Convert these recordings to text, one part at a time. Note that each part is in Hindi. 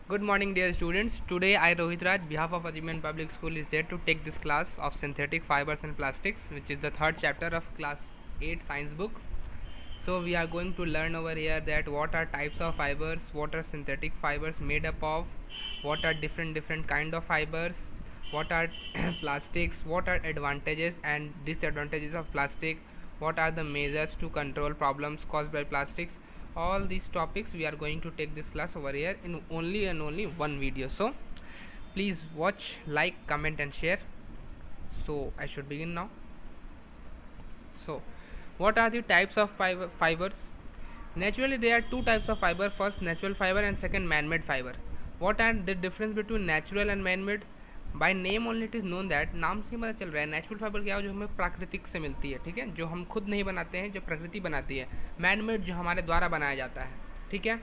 Good morning, dear students. Today, I, Rohit Raj, behalf of Achievement Public School, is there to take this class of synthetic fibers and plastics, which is the third chapter of class 8 science book. So, we are going to learn over here that what are types of fibers, what are synthetic fibers made up of, what are different kind of fibers, what are plastics, what are advantages and disadvantages of plastic, what are the measures to control problems caused by plastics. All these topics we are going to take this class over here in only one video. So please watch, like, comment and share. So I should begin now. So what are the types of fibers? Naturally there are two types of fiber. First natural fiber and second man-made fiber. What are the difference between natural and man-made? By name only it is known that, नाम से ही पता चल रहा है नेचुरल फाइबर क्या हो, जो हमें प्राकृतिक से मिलती है, ठीक है, जो हम खुद नहीं बनाते हैं, जो प्रकृति बनाती है. मैन मेड जो हमारे द्वारा बनाया जाता है, ठीक है.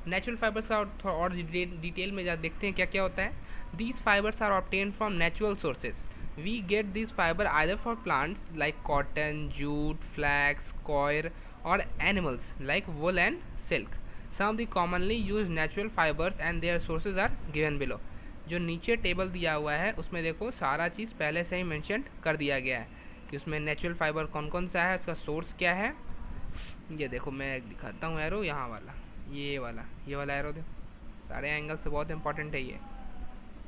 नेचुरल फाइबर्स का और डिटेल में देखते हैं क्या क्या होता है. These fibers are obtain from natural sources. We get this fiber either for plants like cotton, jute, flax, coir और animals like wool and silk. Some of the commonly use natural fibers and their sources are given below. जो नीचे टेबल दिया हुआ है उसमें देखो सारा चीज़ पहले से ही मेंशन कर दिया गया है कि उसमें नेचुरल फाइबर कौन कौन सा है, उसका सोर्स क्या है. ये देखो मैं दिखाता हूँ एरो, यहाँ वाला, ये वाला एरो देखो, सारे एंगल से बहुत इंपॉर्टेंट है ये.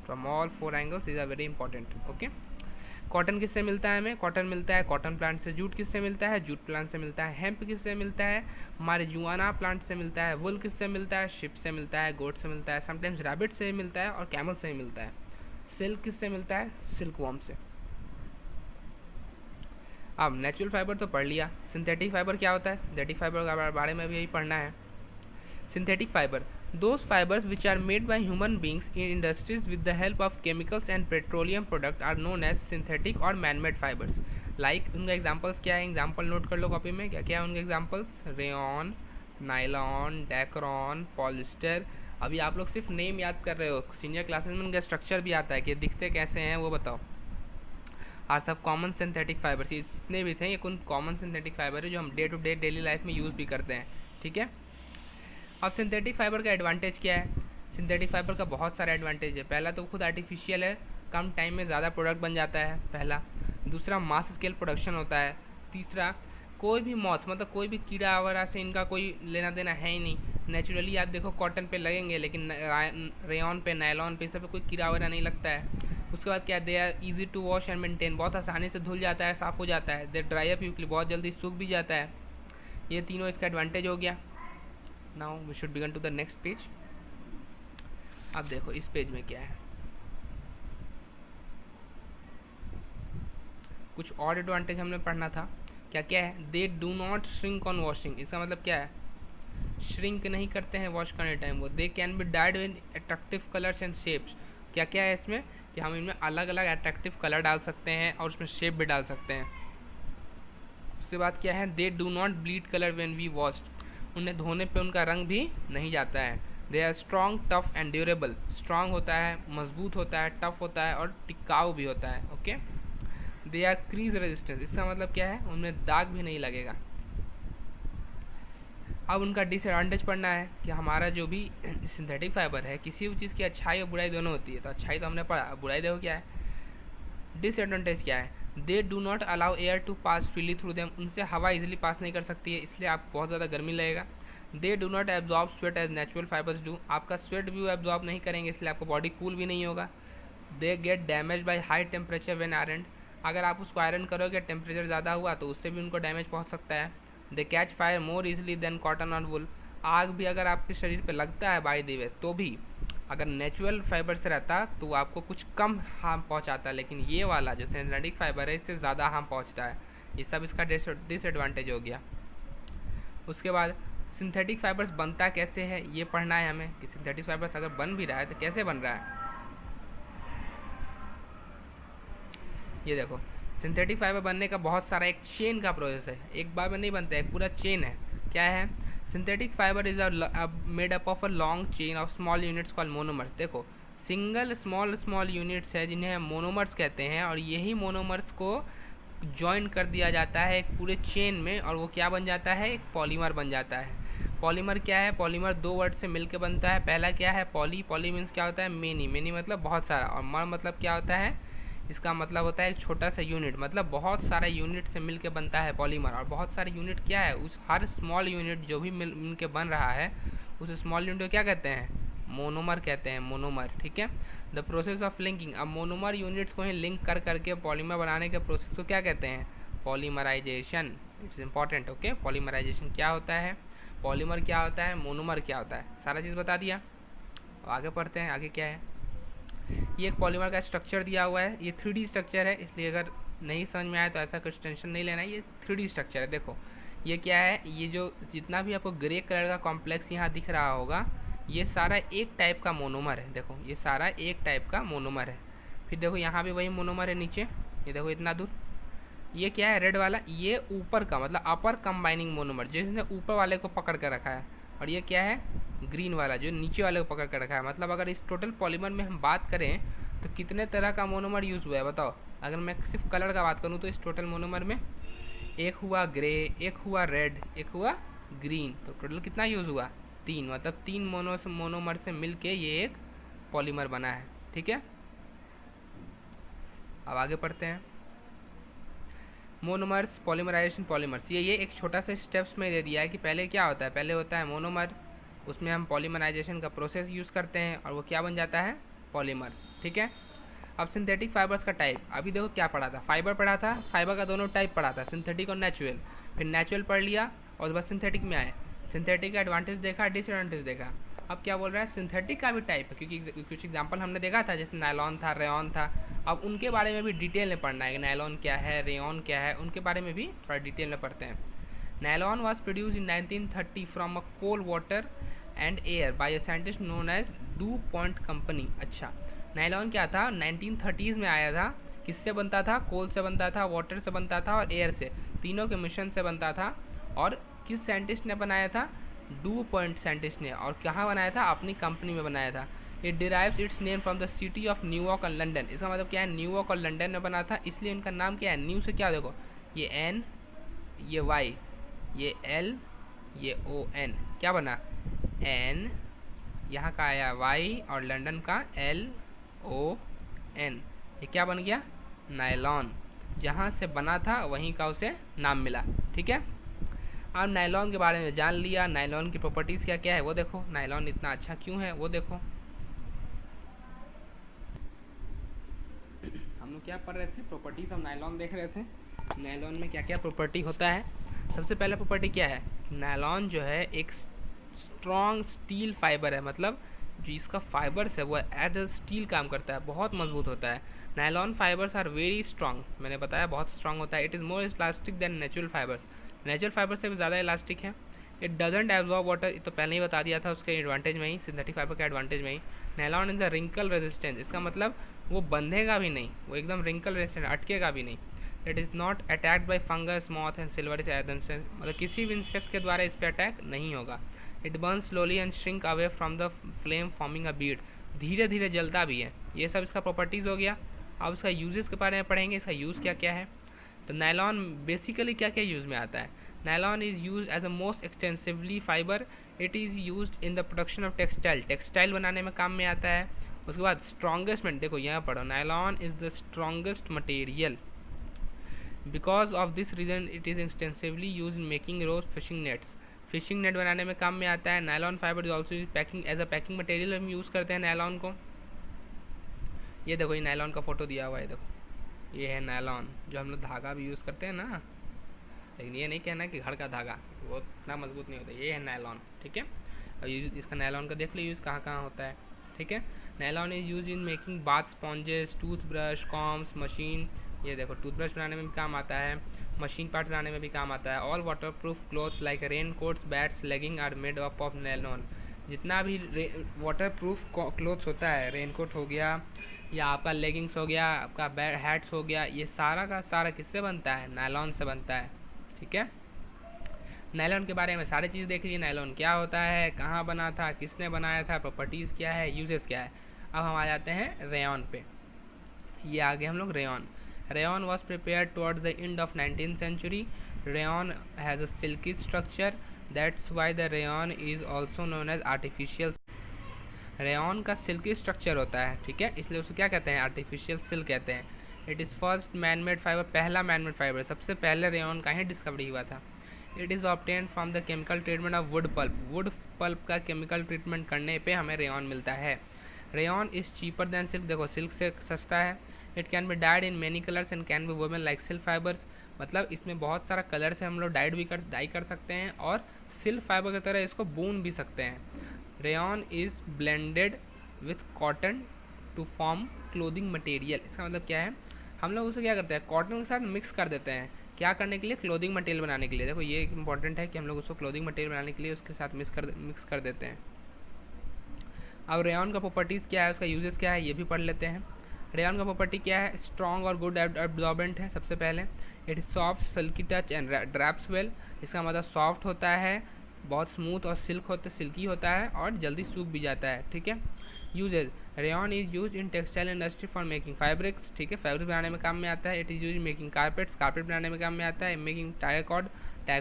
From all 4 angles is are very important. Okay. Cotton किससे मिलता है हमें? कॉटन मिलता है कॉटन प्लांट से. जूट किससे मिलता है? जूट प्लांट से मिलता है. हेम्प किससे मिलता है? मारिजुआना प्लांट से मिलता है. वुल किससे मिलता है? शिप से मिलता है, गोट से मिलता है, समटाइम्स रैबिट से मिलता है और कैमल से मिलता है. सिल्क किससे मिलता है? सिल्क वॉर्म से. अब नेचुरल फाइबर तो पढ़ लिया. सिंथेटिक फाइबर क्या होता है? सिंथेटिक फाइबर के बारे में भी यही पढ़ना है. Synthetic fiber, those fibers which are made by human beings in industries with the help of chemicals and petroleum product are known as synthetic or man-made fibers. Like उनका एग्जांपल्स क्या है? एग्जांपल नोट कर लो कॉपी में. क्या क्या है उनके examples? Rayon, nylon, Dacron, polyester. अभी आप लोग सिर्फ नेम याद कर रहे हो, सीनियर क्लासेस में उनका स्ट्रक्चर भी आता है कि दिखते कैसे हैं वो बताओ. आर सब कॉमन सिंथेटिक फाइबर्स. ये जितने भी थे ये कौन कॉमन सिंथेटिक फाइबर है जो हम day to day daily life में यूज़ भी करते हैं, ठीक है. अब सिंथेटिक फाइबर का एडवांटेज क्या है? सिंथेटिक फाइबर का बहुत सारा एडवांटेज है. पहला तो खुद आर्टिफिशियल है, कम टाइम में ज़्यादा प्रोडक्ट बन जाता है, पहला. दूसरा मास स्केल प्रोडक्शन होता है. तीसरा कोई भी मॉथ्स मतलब कोई भी कीड़ा वगैरह से इनका कोई लेना देना है ही नहीं. नेचुरली आप देखो कॉटन पे लगेंगे लेकिन रेयन पे, नायलॉन पे, सब पे कोई कीड़ा वगैरह नहीं लगता है. उसके बाद क्या, they are easy to wash and maintain, बहुत आसानी से धुल जाता है, साफ़ हो जाता है. दे ड्राई अप क्विकली, बहुत जल्दी सूख भी जाता है. ये तीनों इसका एडवांटेज हो गया. Now we should begin to the next page. अब देखो इस पेज में क्या है, कुछ और एडवांटेज हमने पढ़ना था. क्या क्या है? They do not shrink on washing. इसका मतलब क्या है? श्रिंक नहीं करते हैं वॉश करने टाइम वो. दे can B died in attractive colours and shapes. क्या क्या है इसमें कि हम इनमें अलग अलग अट्रैक्टिव कलर डाल सकते हैं और उसमें शेप भी डाल सकते हैं. उसके बाद क्या है? They do not bleed colour when we washed. उन्हें धोने पे उनका रंग भी नहीं जाता है. They are strong, tough and durable. Strong होता है, मजबूत होता है, टफ होता है और टिकाऊ भी होता है. Okay. They are crease resistance. इसका मतलब क्या है? उनमें दाग भी नहीं लगेगा. अब उनका डिसएडवांटेज पढ़ना है कि हमारा जो भी सिंथेटिक फाइबर है, किसी भी चीज़ की अच्छाई और बुराई दोनों होती है. तो अच्छाई तो हमने पढ़ा, बुराई देखो क्या है. डिसएडवांटेज क्या है? They do not allow air to pass freely through them. उनसे हवा इजीली पास नहीं कर सकती है, इसलिए आप बहुत ज़्यादा गर्मी लगेगा. They do not absorb sweat as natural fibres do. आपका स्वेट भी वो एब्जॉर्ब नहीं करेंगे, इसलिए आपको बॉडी कूल भी नहीं होगा. They get damage by high temperature when iron. अगर आप उसको आयरन करोगे, टेम्परेचर ज़्यादा हुआ तो उससे भी उनको डैमेज पहुँच सकता है. They catch fire more easily than cotton और वुल. आग भी अगर आपके शरीर पर लगता है बाय द वे तो भी अगर नेचुरल फाइबर से रहता तो आपको कुछ कम हार्म पहुंचाता, लेकिन ये वाला जो सिंथेटिक फाइबर है इससे ज़्यादा हार्म पहुंचता है. ये सब इसका डिसएडवांटेज हो गया. उसके बाद सिंथेटिक फाइबर्स बनता कैसे है ये पढ़ना है हमें कि सिंथेटिक फाइबर्स अगर बन भी रहा है तो कैसे बन रहा है. ये देखो सिंथेटिक फाइबर बनने का बहुत सारा एक चेन का प्रोसेस है, एक बार में नहीं बनता है, एक पूरा चेन है. क्या है? Synthetic fibre is made up of a long chain of small units called monomers. देखो सिंगल स्मॉल यूनिट्स है जिन्हें हम मोनोमर्स कहते हैं, और यही मोनोमर्स को ज्वाइन कर दिया जाता है एक पूरे चेन में और वो क्या बन जाता है? एक पॉलीमर बन जाता है. पॉलीमर क्या है? पॉलीमर दो वर्ड से मिलकर बनता है। पहला क्या है? पॉली। पॉली मीन्स क्या होता है? मेनी। मेनी मतलब बहुत सारा। और मर मतलब क्या होता है? इसका मतलब होता है एक छोटा सा यूनिट, मतलब बहुत सारा यूनिट से मिलके बनता है पॉलीमर। और बहुत सारे यूनिट क्या है? उस हर स्मॉल यूनिट जो भी मिलके बन रहा है उस स्मॉल यूनिट को क्या कहते हैं? मोनोमर कहते हैं, मोनोमर। ठीक है। द प्रोसेस ऑफ लिंकिंग, अब मोनोमर यूनिट्स को ही लिंक कर करके पॉलीमर बनाने के प्रोसेस को क्या कहते हैं? Polymerisation. It's important. Okay, polymerisation क्या होता है, पॉलीमर क्या होता है, मोनोमर क्या होता है, सारा चीज़ बता दिया। आगे पढ़ते हैं, आगे क्या है। ये एक पॉलीमर का स्ट्रक्चर दिया हुआ है। ये 3D स्ट्रक्चर है, इसलिए अगर नहीं समझ में आए तो ऐसा कुछ टेंशन नहीं लेना है। ये 3D स्ट्रक्चर है। देखो ये क्या है, ये जो जितना भी आपको ग्रे कलर का कॉम्प्लेक्स यहाँ दिख रहा होगा ये सारा एक टाइप का मोनोमर है। देखो ये सारा एक टाइप का मोनोमर है। फिर देखो यहाँ भी वही मोनोमर है नीचे, ये देखो इतना दूर। ये क्या है? रेड वाला, ये ऊपर का मतलब अपर कंबाइनिंग मोनोमर, जिसने ऊपर वाले को पकड़ कर रखा है। और ये क्या है? ग्रीन वाला, जो नीचे वाले को पकड़ कर रखा है। मतलब अगर इस टोटल पॉलीमर में हम बात करें तो कितने तरह का मोनोमर यूज़ हुआ है बताओ। अगर मैं सिर्फ कलर का बात करूँ तो इस टोटल मोनोमर में एक हुआ ग्रे, एक हुआ रेड, एक हुआ ग्रीन, तो टोटल कितना यूज़ हुआ? 3। मतलब 3 मोनोमर से मिल के ये एक पॉलीमर बना है। ठीक है, अब आगे पढ़ते हैं। मोनोमर्स, पॉलीमराइजेशन, पॉलीमर्स, ये एक छोटा सा स्टेप्स में दे दिया है कि पहले क्या होता है। पहले होता है मोनोमर, उसमें हम पॉलीमराइजेशन का प्रोसेस यूज़ करते हैं और वो क्या बन जाता है? पॉलीमर। ठीक है। अब सिंथेटिक फाइबर्स का टाइप, अभी देखो क्या पढ़ा था, फाइबर पढ़ा था, फाइबर का दोनों टाइप पढ़ा था, सिंथेटिक और नेचुरल। फिर नेचुरल पढ़ लिया और बस सिंथेटिक में आए। सिंथेटिक का एडवांटेज देखा, डिसएडवांटेज देखा। अब क्या बोल रहा है? सिंथेटिक का भी टाइप है, क्योंकि कुछ एग्जाम्पल हमने देखा था, जैसे नायलॉन था, रेयॉन था। अब उनके बारे में भी डिटेल में पढ़ना है, नायलॉन क्या है, रेयॉन क्या है, उनके बारे में भी थोड़ा डिटेल में पढ़ते हैं। Nylon was produce in 1930 from a coal water and air by a scientist known as DuPont company. अच्छा, नायलॉन क्या था? 1930s में आया था। किससे बनता था? कोल से बनता था, वाटर से बनता था और एयर से, तीनों के मिश्रण से बनता था। और किस साइंटिस्ट ने बनाया था? डू पॉइंट साइंटिस्ट ने। और कहाँ बनाया था? अपनी कंपनी में बनाया था। It derives it's name from the city of New York और लंदन। इसका मतलब क्या है? न्यूयॉर्क और लंदन में बना था, इसलिए इनका नाम क्या है? न्यू से क्या, देखो ये एन, ये वाई, ये एल, ये ओ एन, क्या बना? एन, यहाँ का आया वाई और लंदन का एल ओ एन, ये क्या बन गया? नायलॉन। जहाँ से बना था वहीं का उसे नाम मिला। ठीक है। अब नायलॉन के बारे में जान लिया, नायलॉन की प्रॉपर्टीज़ क्या क्या है वो देखो, नायलॉन इतना अच्छा क्यों है वो देखो। हम लोग क्या पढ़ रहे थे? प्रॉपर्टीज़ ऑफ नायलॉन देख रहे थे। नायलॉन में क्या क्या प्रॉपर्टी होता है। सबसे पहला प्रॉपर्टी क्या है? नायलॉन जो है एक स्ट्रॉन्ग स्टील फाइबर है, मतलब जो इसका फाइबर्स है वो एज अ स्टील काम करता है, बहुत मजबूत होता है। Nylon fibres are very strong, मैंने बताया बहुत स्ट्रॉन्ग होता है। It is more elastic than natural fibres, natural fibre से भी ज़्यादा इलास्टिक है। इट डजेंट एब्जॉर्ब वाटर, तो पहले ही बता दिया था उसके एडवांटेज में ही, सिंथेटिक फाइबर के एडवांटेज में ही। Nylon is a wrinkle resistance, इसका मतलब वो बंधेगा भी नहीं, वो एकदम रिंकल रेजिस्टेंट, अटकेगा भी नहीं। It is not attacked by fungus, moth and silver एडेंस, मतलब किसी भी इंसेक्ट के द्वारा इस पर अटैक नहीं होगा। It burn slowly and shrink away from the flame forming a Beed, धीरे धीरे जलता भी है। ये सब इसका प्रॉपर्टीज़ हो गया। अब इसका यूजेस के बारे में पढ़ेंगे, इसका यूज़ क्या क्या है। तो नायलॉन बेसिकली क्या क्या यूज़ में आता है। Nylon is use as a most extensively fibre, it is use in the production of textile, textile बनाने में काम में आता है। उसके बाद स्ट्रॉन्गेस्ट, देखो यहाँ पढ़ो, nylon is the strongest material, because of this reason it is extensively use in making ropes fishing nets, fishing net बनाने में काम में आता है। Nylon fibre is also packing as a packing material, हम यूज़ करते हैं नायलॉन को। ये देखो ये नायलॉन का फोटो दिया हुआ है, देखो ये है नायलॉन, जो हम लोग धागा भी यूज़ करते हैं ना, लेकिन ये नहीं कहना कि घर का धागा, वो इतना मजबूत नहीं होता। ये है नायलॉन, ठीक है। और इसका नायलॉन का देख लो यूज़ कहाँ कहाँ होता है, ठीक है। Nylon is use in making bath sponges, toothbrush, combs, machine, ये देखो टूथब्रश बनाने में भी काम आता है, मशीन पार्ट बनाने में भी काम आता है। All waterproof clothes like raincoats, bats, legging are made up of nylon, जितना भी वाटर प्रूफ क्लोथ्स होता है, रेन कोट हो गया या आपका लेगिंग्स हो गया, आपका हैट्स हो गया, ये सारा का सारा किससे बनता है? नायलॉन से बनता है, ठीक है। नायलॉन के बारे में सारी चीज़ देख लीजिए, नायलॉन क्या होता है, कहाँ बना था, किसने बनाया था, प्रॉपर्टीज़ क्या है, यूजेस क्या है। अब हम आ जाते हैं रेयॉन पे। ये आगे हम लोग rayon. Rayon was prepare towards the end of 19th century. Rayon has a silky structure that's why the rayon is also known as artificial. Rayon का सिल्की स्ट्रक्चर होता है, ठीक है, इसलिए उसको क्या कहते हैं, आर्टिफिशियल सिल्क कहते हैं। It is first man made fibre, पहला मैन मेड फाइबर, सबसे पहले रेयॉन का ही डिस्कवरी हुआ था। It is obtain from the chemical treatment of wood pulp, wood pulp का केमिकल ट्रीटमेंट करने पे हमें रेयॉन मिलता है। Rayon is cheaper then silk, देखो सिल्क से सस्ता है। It can be died in many colours and can be woven like silk fibres, मतलब इसमें बहुत सारा कलर से हम लोग डाई कर सकते हैं और सिल्क फाइबर की तरह इसको बून भी सकते हैं। Rayon is blended with cotton to form clothing material, इसका मतलब क्या है, हम लोग उसे क्या करते हैं, कॉटन के साथ मिक्स कर देते हैं, क्या करने के लिए, क्लोथिंग मटेरियल बनाने के लिए। देखो ये इंपॉर्टेंट है कि हम लोग उसको क्लोथिंग मटेरियल बनाने के लिए उसके साथ मिक्स कर देते हैं। अब रेयॉन का प्रॉपर्टीज़ क्या है, उसका यूजेस क्या है, ये भी पढ़ लेते हैं। रेयॉन का प्रॉपर्टी क्या है, स्ट्रॉन्ग और गुड एब्जॉर्बेंट है सबसे पहले। It is soft silky touch and drapes well, इसका मतलब सॉफ्ट होता है, बहुत स्मूथ और सिल्की होता है और जल्दी सूख भी जाता है, ठीक है। Uses, rayon is use in textile industry for making fabrics, ठीक है, फैब्रिक बनाने में काम में आता है। It is use making carpets, carpet बनाने में काम में आता है। मेकिंग टायर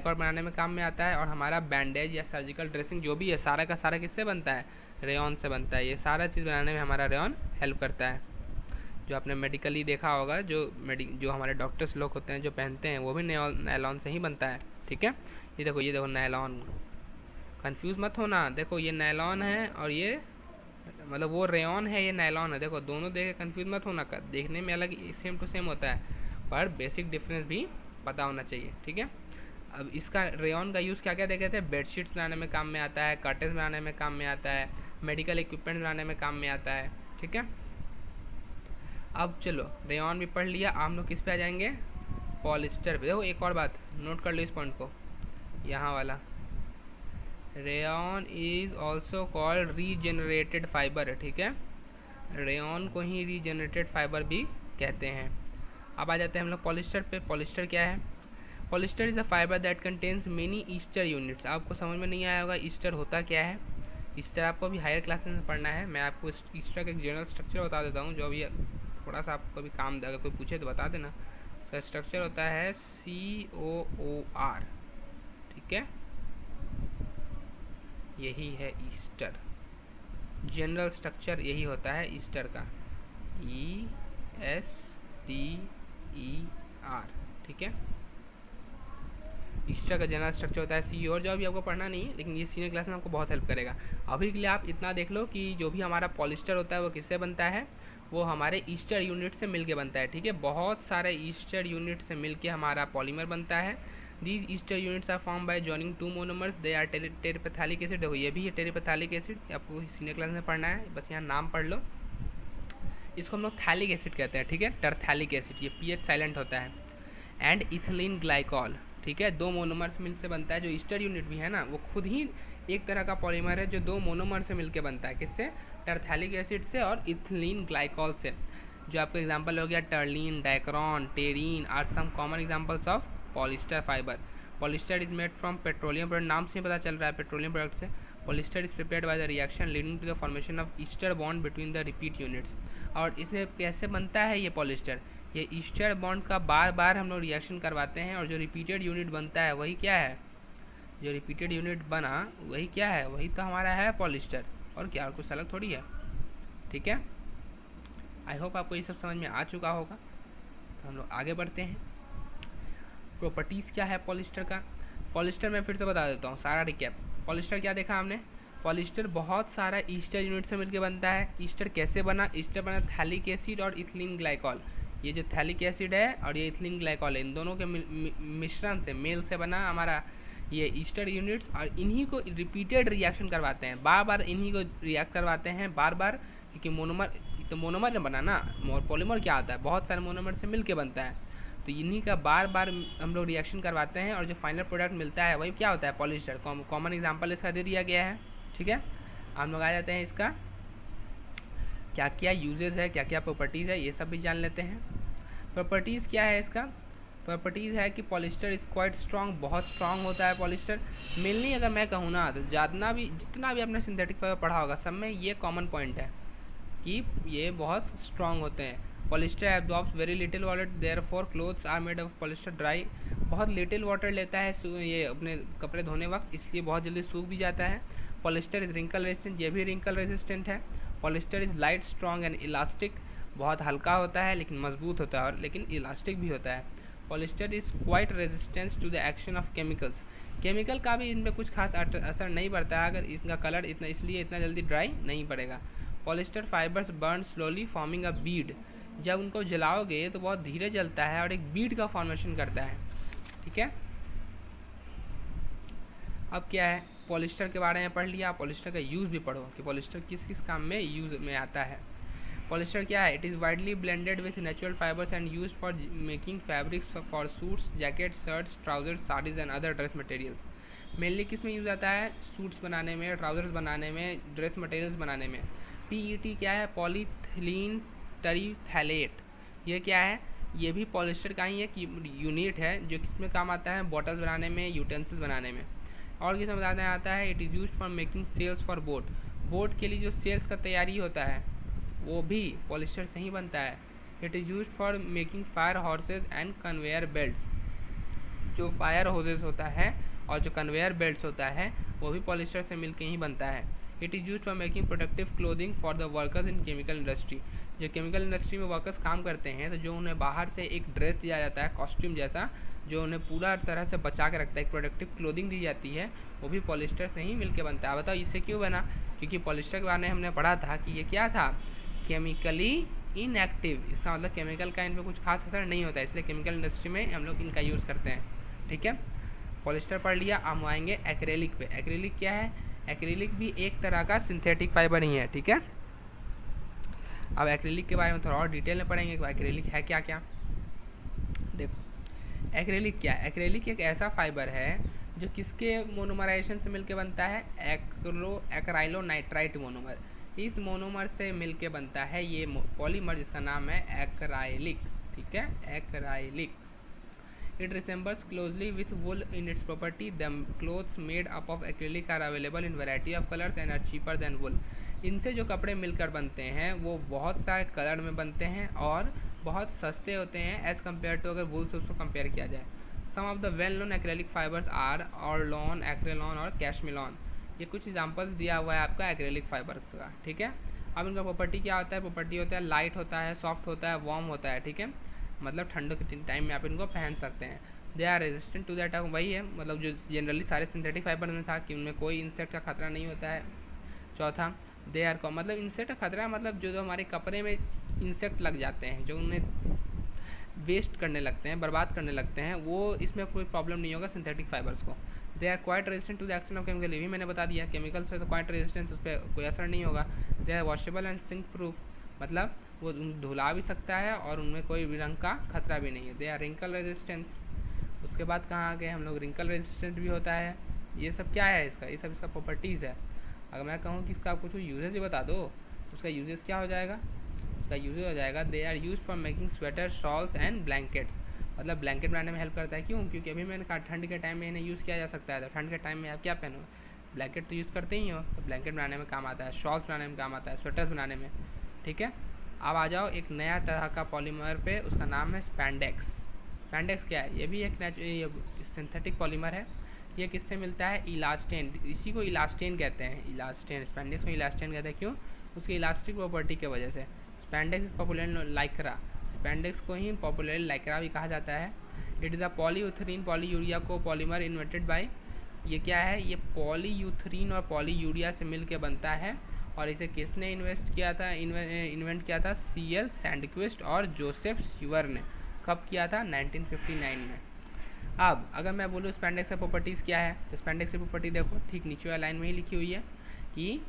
बनाने में काम में आता है। और हमारा बैंडेज या सर्जिकल ड्रेसिंग जो भी है सारा का सारा किससे बनता है, रेयॉन से बनता है। ये सारा चीज़ बनाने में हमारा रेयॉन हेल्प करता है। जो आपने मेडिकली देखा होगा, जो हमारे डॉक्टर्स लोग होते हैं जो पहनते हैं वो भी नायलॉन से ही बनता है, ठीक है। ये देखो नायलॉन, कंफ्यूज मत होना, देखो ये नायलॉन है और ये मतलब वो रेयॉन है, ये नायलॉन है, देखो दोनों देख के कंफ्यूज मत होना, देखने में अलग सेम टू सेम होता है पर बेसिक डिफरेंस भी पता होना चाहिए, ठीक है। अब इसका रेयॉन का यूज़ क्या क्या देखे थे, बेडशीट्स बनाने में काम में आता है, कर्टेन्स बनाने में काम में आता है, मेडिकल इक्विपमेंट बनाने में काम में आता है, ठीक है। अब चलो रेयॉन भी पढ़ लिया, हम लोग किस पे आ जाएंगे, पॉलिस्टर पे। देखो एक और बात नोट कर लो इस पॉइंट को, यहाँ वाला, rayon is also called regenerated fibre, ठीक है, रेयॉन को ही रीजेनरेटेड फाइबर भी कहते हैं। अब आ जाते हैं हम लोग पॉलिस्टर पे। पॉलिस्टर क्या है, polyester is a fibre that contains many Easter units. आपको समझ में नहीं आया होगा ईस्टर होता क्या है, ईस्टर आपको अभी हायर क्लासेस में पढ़ना है। मैं आपको ईस्टर का एक जनरल स्ट्रक्चर बता देता हूँ, जो अभी थोड़ा सा आपको कभी काम अगर कोई पूछे तो बता देना। इसका स्ट्रक्चर होता है COOR, ठीक है, यही है ईस्टर, जनरल स्ट्रक्चर यही होता है ईस्टर का, ESTER, ठीक है। ईस्टर का जनरल स्ट्रक्चर होता है COR, जो अभी आपको पढ़ना नहीं है लेकिन ये सीनियर क्लास में आपको बहुत हेल्प करेगा। अभी के लिए आप इतना देख लो कि जो भी हमारा पॉलिस्टर होता है वो किससे बनता है, वो हमारे ईस्टर यूनिट से मिलके बनता है, ठीक है। बहुत सारे ईस्टर यूनिट से मिलके हमारा पॉलीमर बनता है। These ester units are form by joining two monomers, they are terephthalic acid. देखो ये भी है टेरिपेथैलिक एसिड, आपको सीनियर क्लास में पढ़ना है, बस यहाँ नाम पढ़ लो। इसको हम लोग थैलिक एसिड कहते हैं, ठीक है, टरथैलिक एसिड, ये PH साइलेंट होता है। एंड इथिलीन ग्लाइकॉल, ठीक है, दो मोनोमर से मिल से बनता है। जो ईस्टर यूनिट भी है ना वो खुद ही एक तरह का पॉलीमर है जो दो मोनोमर से मिलके बनता है, किससे, टरथैलिक एसिड से और इथिलीन ग्लाइकॉल से। जो आपका एग्जांपल हो गया Terylene, Dacron, Terene are some common examples of polyester fiber. Polyester is made from petroleum product, नाम से पता चल रहा है पेट्रोलियम प्रोडक्ट से। Polyester is prepared by the reaction leading to the formation of ester bond between the repeat units. और इसमें कैसे बनता है ये पॉलिस्टर, ये ईस्टर बॉन्ड का बार बार हम लोग रिएक्शन करवाते हैं और जो रिपीटेड यूनिट बनता है वही क्या है, जो रिपीटेड यूनिट बना वही क्या है, वही तो हमारा है पॉलिस्टर, और क्या, और कुछ अलग थोड़ी है, ठीक है। आई होप आपको ये सब समझ में आ चुका होगा। तो हम लोग आगे बढ़ते हैं। प्रॉपर्टीज़ क्या है पॉलिस्टर का, पॉलिस्टर मैं फिर से बता देता हूँ सारा रिकैप। पॉलिस्टर क्या देखा हमने, पॉलिस्टर बहुत सारा ईस्टर यूनिट से मिलकर बनता है। ईस्टर कैसे बना, ईस्टर बना थैलिक एसिड और इथिलीन ग्लाइकॉल। ये जो थैलिक एसिड है और ये इथिलीन ग्लाइकॉल है, इन दोनों के मिश्रण से, मेल से बना हमारा ये ईस्टर यूनिट्स। और इन्हीं को रिपीटेड रिएक्शन करवाते हैं, बार बार इन्हीं को रिएक्ट करवाते हैं बार बार, क्योंकि मोनोमर तो मोनोमर ने बना ना, और पॉलीमर क्या होता है, बहुत सारे मोनोमर से मिल के बनता है। तो इन्हीं का बार बार हम लोग रिएक्शन करवाते हैं और जो फाइनल प्रोडक्ट मिलता है वही क्या होता है, पॉलिस्टर। कॉमन एग्जांपल इसका दे दिया गया है, ठीक है। हम लोग आ जाते हैं इसका क्या क्या यूजेज है, क्या क्या प्रॉपर्टीज़ है, ये सब भी जान लेते हैं। प्रॉपर्टीज़ क्या है इसका, प्रॉपर्टीज़ है कि पॉलिस्टर इज़ क्वाइट स्ट्रॉन्ग, बहुत स्ट्रॉन्ग होता है पॉलिस्टर। मेनली अगर मैं कहूँ ना तो जितना भी आपने सिंथेटिक फाइबर पढ़ा होगा सब में ये कॉमन पॉइंट है कि ये बहुत स्ट्रॉन्ग होते हैं। Polyester absorbs very little water, therefore clothes are made of polyester dry. बहुत लिटिल वाटर लेता है ये अपने कपड़े धोने वक्त, इसलिए बहुत जल्दी सूख भी जाता है। पॉलिस्टर इज रिंकल रेजिस्टेंट, ये भी रिंकल रेजिस्टेंट है। Polyester is light strong and elastic, बहुत हल्का होता है लेकिन मजबूत होता है और लेकिन इलास्टिक भी होता है। Polyester is quite resistance to the action of chemicals, chemical का भी इनमें कुछ खास असर नहीं पड़ता है, अगर इसका कलर इतना इसलिए इतना जल्दी ड्राई नहीं पड़ेगा। Polyester fibres burn slowly forming a Beed, जब उनको जलाओगे तो बहुत धीरे जलता है और एक बीड का फॉर्मेशन करता है, ठीक है। अब क्या है, पॉलिस्टर के बारे में पढ़ लिया, पॉलिस्टर का यूज़ भी पढ़ो कि पॉलिस्टर किस किस काम में यूज़ में आता है। पॉलिस्टर क्या है, it is widely blended with natural fibers and use for making fabrics for suits, jackets, shirts, trousers, saris and other dress materials. Mainly किस में यूज़ आता है, सूट्स बनाने में, ट्राउजर्स बनाने में, ड्रेस मटेरियल्स बनाने में। PET क्या है, पॉलीथिलीन टेरीथैलेट, ये क्या है, ये भी पॉलिस्टर का ही एक यूनिट है जो किसमें काम आता है, बॉटल्स बनाने में, यूटेंसिल्स बनाने में। और किस में बनाने आता है, it is use for making sails for boat, boat के लिए जो सेल्स का तैयारी होता है वो भी पॉलिस्टर से ही बनता है। It is use for making fire horses and conveyor belts, जो फायर हॉर्सेज होता है और जो कन्वेयर बेल्ट्स होता है वो भी पॉलिस्टर से मिलकर ही बनता है। It is use for making protective clothing for the workers in chemical industry, जो केमिकल इंडस्ट्री में वर्कर्स काम करते हैं तो जो उन्हें बाहर से एक ड्रेस दिया जाता है, कॉस्ट्यूम जैसा, जो उन्हें पूरा तरह से बचा के रखता है, एक प्रोटेक्टिव क्लोथिंग दी जाती है, वो भी पॉलिस्टर से ही मिलकर बनता है। बताओ इससे क्यों बना, क्योंकि पॉलिस्टर के बारे में हमने पढ़ा था कि ये क्या था, केमिकली इनएक्टिव, इसका मतलब केमिकल का इन पर कुछ खास असर नहीं होता है, इसलिए केमिकल इंडस्ट्री में हम लोग इनका यूज़ करते हैं, ठीक है। पॉलिस्टर पढ़ लिया, अब आएंगे एक्रेलिक पे। एक्रेलिक क्या है, एक्रेलिक भी एक तरह का सिंथेटिक फाइबर ही है, ठीक है। अब एक्रेलिक के बारे में थोड़ा और डिटेल में पढ़ेंगे कि एक्रेलिक है क्या क्या। देखो एक्रेलिक क्या है, एक्रेलिक एक ऐसा फाइबर है जो किसके मोनोमराइजेशन से मिलके बनता है, एक्राइलोनाइट्राइट मोनोमर, इस मोनोमर से मिलके बनता है ये पॉलीमर जिसका नाम है एक्राइलिक, ठीक है, acrylic. It resembles closely with wool in its property. The clothes made up of acrylic are available in variety of colors and are cheaper than wool. इनसे जो कपड़े मिलकर बनते हैं वो बहुत सारे कलर में बनते हैं और बहुत सस्ते होते हैं एज़ कम्पेयर टू अगर वूल से उसको कंपेयर किया जाए। Some of the well known acrylic fibers are Orlon, Acrilan और कैशमिलॉन, ये कुछ एग्जाम्पल्स दिया हुआ है आपका एक्रेलिक फाइबर्स का, ठीक है। अब इनका प्रॉपर्टी क्या होता है, प्रॉपर्टी होता है लाइट होता है, सॉफ्ट होता है, वार्म होता है, ठीक है, मतलब ठंडों के टाइम में आप इनको पहन सकते हैं। They are resistant to that, वही है मतलब जो जनरली सारे सिंथेटिक फाइबर में था कि उनमें कोई इंसेक्ट का खतरा नहीं होता है। चौथा, दे आर मतलब इंसेक्ट का खतरा मतलब जो हमारे कपड़े में इंसेक्ट लग जाते हैं, जो उन्हें वेस्ट करने लगते हैं, बर्बाद करने लगते हैं, वो इसमें कोई प्रॉब्लम नहीं होगा सिंथेटिक फाइबर्स को। They are quite resistant to the action of chemical, ये भी मैंने बता दिया, केमिकल से तो क्वाइट रेजिस्टेंस उस पर कोई असर नहीं होगा। They are washable and shrink proof, मतलब वो धुला भी सकता है और उनमें कोई भी रंग का खतरा भी नहीं है। दे आर रिंकल रेजिस्टेंस, उसके बाद कहाँ आ गए हम लोग, रिंकल रेजिस्टेंट भी होता है। ये सब क्या है इसका, ये सब इसका प्रॉपर्टीज़ है। अगर मैं कहूँ कि इसका आप कुछ यूजेज ही बता दो तो उसका यूजेज क्या हो जाएगा, उसका यूजेज हो जाएगा they are use for making sweater, shawls and blankets, मतलब ब्लैंकेट बनाने में हेल्प करता है। क्यों, क्योंकि अभी मैंने कहा ठंड के टाइम में इन्हें यूज़ किया जा सकता है, तो ठंड के टाइम में आप क्या पहनो, ब्लैंकेट तो यूज़ करते ही हो, तो ब्लैंकेट बनाने में काम आता है, शॉल्स बनाने में काम आता है, स्वेटर्स बनाने में, ठीक है। अब आ जाओ एक नया तरह का पॉलीमर पे, उसका नाम है स्पैंडेक्स। स्पैंडेक्स क्या है, ये भी एक सिंथेटिक पॉलीमर है। ये किससे मिलता है, इलास्टेन, इसी को इलास्टेन कहते हैं, इलास्टेन, स्पैंडेक्स को इलास्टेन कहते हैं। क्यों, उसकी इलास्टिक प्रॉपर्टी की वजह से। स्पैंडेक्स पॉपुलर लाइक्रा, स्पैंडेक्स को ही पॉपुलर लाइक्रा भी कहा जाता है। इट इज़ अ पॉलीयूथरीन पॉलीयूरिया को पॉलीमर इन्वेंटेड बाय, ये क्या है, ये पॉलीयूथरीन और पॉलीयूरिया से मिल के बनता है। और इसे किसने इन्वेंट किया था, CL सैंडक्विस्ट और जोसेफ स्यूअर ने। कब किया था, 1959 में। अब अगर मैं बोलूँ स्पैंडेक्स का प्रॉपर्टीज़ क्या है, तो स्पैंडेक्स की प्रॉपर्टी देखो ठीक नीचे वाली लाइन में ही लिखी हुई है कि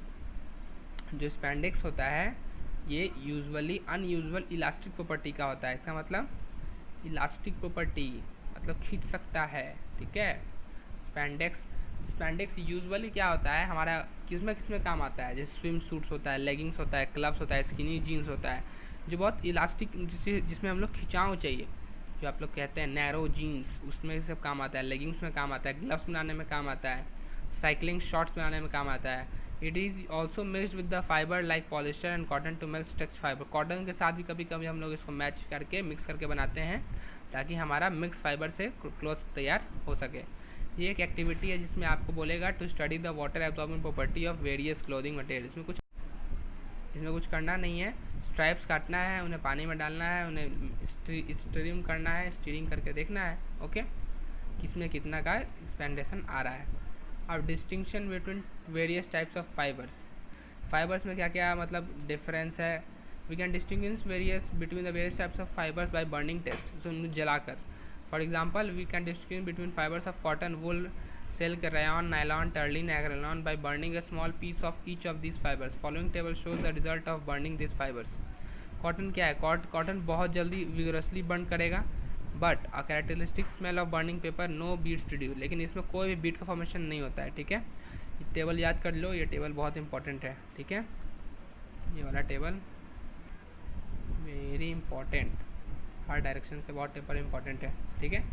जो स्पैंडेक्स होता है ये यूजुअली अनयूजुअल इलास्टिक प्रॉपर्टी का होता है। इसका मतलब इलास्टिक प्रॉपर्टी मतलब खींच सकता है, ठीक है। स्पैंडेक्स यूजुअली क्या होता है हमारा, किसमें काम आता है, जैसे स्विम सूट्स होता है, लेगिंग्स होता है, क्लब्स होता है, स्किनी जीन्स होता है, जो बहुत इलास्टिक जिसमें हम लोग खिंचाव चाहिए, जो आप लोग कहते हैं नैरो जीन्स, उसमें सब काम आता है। लेगिंग्स में काम आता है, ग्लव्स बनाने में काम आता है, साइकिलिंग शॉर्ट्स बनाने में काम आता है, it is also mixed with the fibre like polyester and cotton to make stretch fibre. Cotton के साथ भी कभी कभी हम लोग इसको मैच करके मिक्स करके बनाते हैं ताकि हमारा मिक्स फाइबर से क्लॉथ तैयार हो सके। ये एक एक्टिविटी है जिसमें आपको बोलेगा to study the water absorbing property of various clothing material. इसमें कुछ करना नहीं है, स्ट्राइप्स काटना है, उन्हें पानी में डालना है, उन्हें स्टीरिंग करना है, स्टीरिंग करके देखना है ओके किसमें कितना का एक्सपेंडेशन आ रहा है। अब distinction between various types of fibres में क्या क्या मतलब डिफरेंस है। We can distinguish various between the various types of fibres by burning test, तो उनको जलाकर। For example we can distinguish between fibres of cotton, wool, silk, rayon, nylon, terling, acrylon by burning a small piece of each of these fibers. Following table shows the result of burning these fibers. Cotton क्या है, कॉटन बहुत जल्दी विगरसली बर्न करेगा, but a characteristic smell of burning paper, no beads produce, लेकिन इसमें कोई भी बीड का फॉर्मेशन नहीं होता है। ठीक है, ये टेबल याद कर लो, ये टेबल बहुत इंपॉर्टेंट है। ठीक है, ये वाला टेबल वेरी इंपॉर्टेंट, हर डायरेक्शन से बहुत टेबल इंपॉर्टेंट है। ठीक है,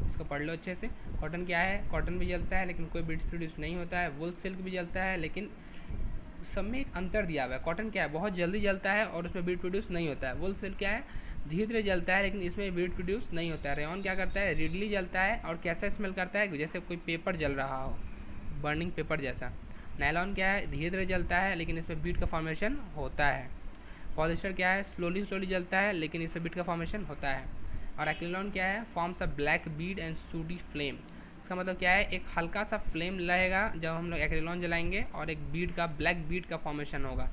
इसको पढ़ लो अच्छे से। कॉटन क्या है, कॉटन भी जलता है लेकिन कोई बीड्स प्रोड्यूस नहीं होता है। वुल, सिल्क भी जलता है लेकिन सब में एक अंतर दिया हुआ है। कॉटन क्या है, बहुत जल्दी जलता है और उसमें बीड प्रोड्यूस नहीं होता है। वुल, सिल्क क्या है, धीरे धीरे जलता है लेकिन इसमें बीड प्रोड्यूस नहीं होता है। रेयॉन क्या करता है, रेडली जलता है और कैसा स्मेल करता है, जैसे कोई पेपर जल रहा हो, बर्निंग पेपर जैसा। नायलॉन क्या है, धीरे धीरे जलता है लेकिन इसमें बीड का फॉर्मेशन होता है। पॉलिस्टर क्या है, स्लोली जलता है लेकिन इसमें बीड का फॉर्मेशन होता है। और एक्रिलॉन क्या है, forms a black bead and sooty flame. इसका मतलब क्या है, एक हल्का सा फ्लेम रहेगा जब हम लोग एक्रिलॉन जलाएंगे और एक बीड का, ब्लैक बीड का फॉर्मेशन होगा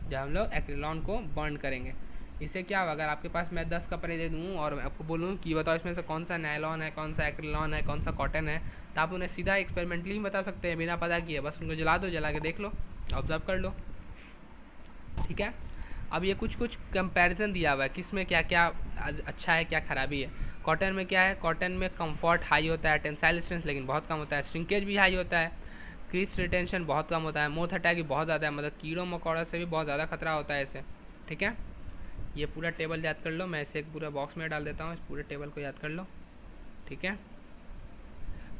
जब हम लोग एक्रिलॉन को बर्न करेंगे। इससे क्या होगा, अगर आपके पास मैं 10 कपड़े दे दूँ और मैं आपको बोलूँ कि बताओ इसमें से कौन सा नायलॉन है, कौन सा एक्रिलॉन है, कौन सा कॉटन है, तो आप उन्हें सीधा एक्सपेरिमेंटली बता सकते हैं बिना पता किए। बस उनको जला दो, जला के देख लो, ऑब्जर्व कर लो। ठीक है, अब ये कुछ कंपैरिजन दिया हुआ है किस में क्या क्या अच्छा है, क्या खराबी है। कॉटन में क्या है, कॉटन में कंफर्ट हाई होता है, टेंसाइल स्ट्रेंथ लेकिन बहुत कम होता है, श्रिंकेज भी हाई होता है, क्रीज रिटेंशन बहुत कम होता है, मोथ अटैक भी बहुत ज़्यादा है, मतलब कीड़ों मकोड़ा से भी बहुत ज़्यादा खतरा होता है इसे। ठीक है, ये पूरा टेबल याद कर लो, मैं इसे एक पूरा बॉक्स में डाल देता हूँ, इस पूरे टेबल को याद कर लो। ठीक है,